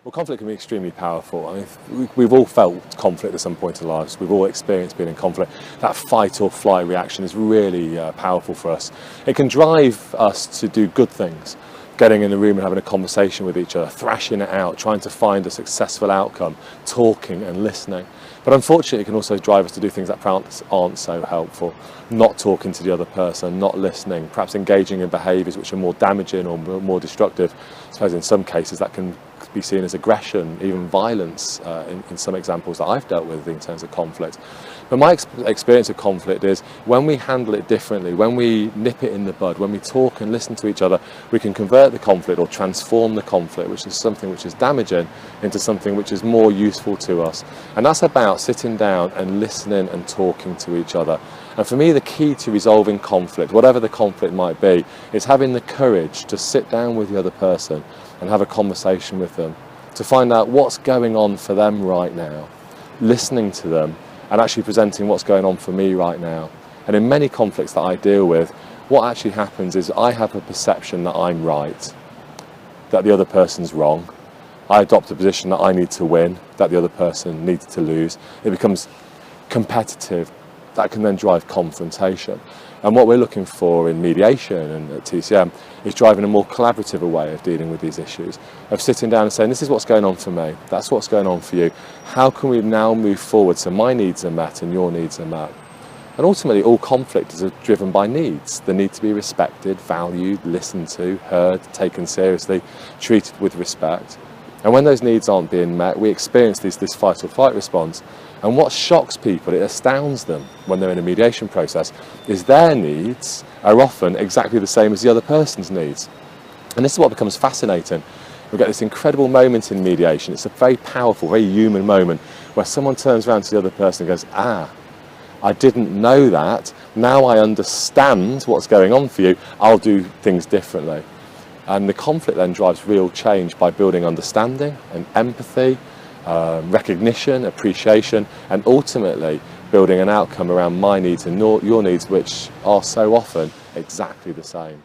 Well, conflict can be extremely powerful. I mean, we've all felt conflict at some point in our lives. We've all experienced being in conflict. That fight or flight reaction is really powerful for us. It can drive us to do good things, getting in the room and having a conversation with each other, thrashing it out, trying to find a successful outcome, talking and listening. But unfortunately, it can also drive us to do things that perhaps aren't so helpful, not talking to the other person, not listening, perhaps engaging in behaviours which are more damaging or more destructive. I suppose in some cases that can be seen as aggression, even violence in some examples that I've dealt with in terms of conflict. But my experience of conflict is when we handle it differently, when we nip it in the bud, when we talk and listen to each other, we can convert the conflict or transform the conflict, which is something which is damaging, into something which is more useful to us. And that's about sitting down and listening and talking to each other. And for me, the key to resolving conflict, whatever the conflict might be, is having the courage to sit down with the other person and have a conversation with them, to find out what's going on for them right now, listening to them, and actually presenting what's going on for me right now. And in many conflicts that I deal with, what actually happens is I have a perception that I'm right, that the other person's wrong. I adopt a position that I need to win, that the other person needs to lose. It becomes competitive. That can then drive confrontation. And what we're looking for in mediation and at TCM is driving a more collaborative way of dealing with these issues, of sitting down and saying, this is what's going on for me, that's what's going on for you. How can we now move forward so my needs are met and your needs are met? And ultimately, all conflict is driven by needs. The need to be respected, valued, listened to, heard, taken seriously, treated with respect. And when those needs aren't being met, we experience this fight or flight response. And what shocks people, it astounds them when they're in a mediation process, is their needs are often exactly the same as the other person's needs. And this is what becomes fascinating. We get this incredible moment in mediation. It's a very powerful, very human moment where someone turns around to the other person and goes, I didn't know that. Now I understand what's going on for you. I'll do things differently. And the conflict then drives real change by building understanding and empathy, recognition, appreciation, and ultimately building an outcome around my needs and your needs, which are so often exactly the same.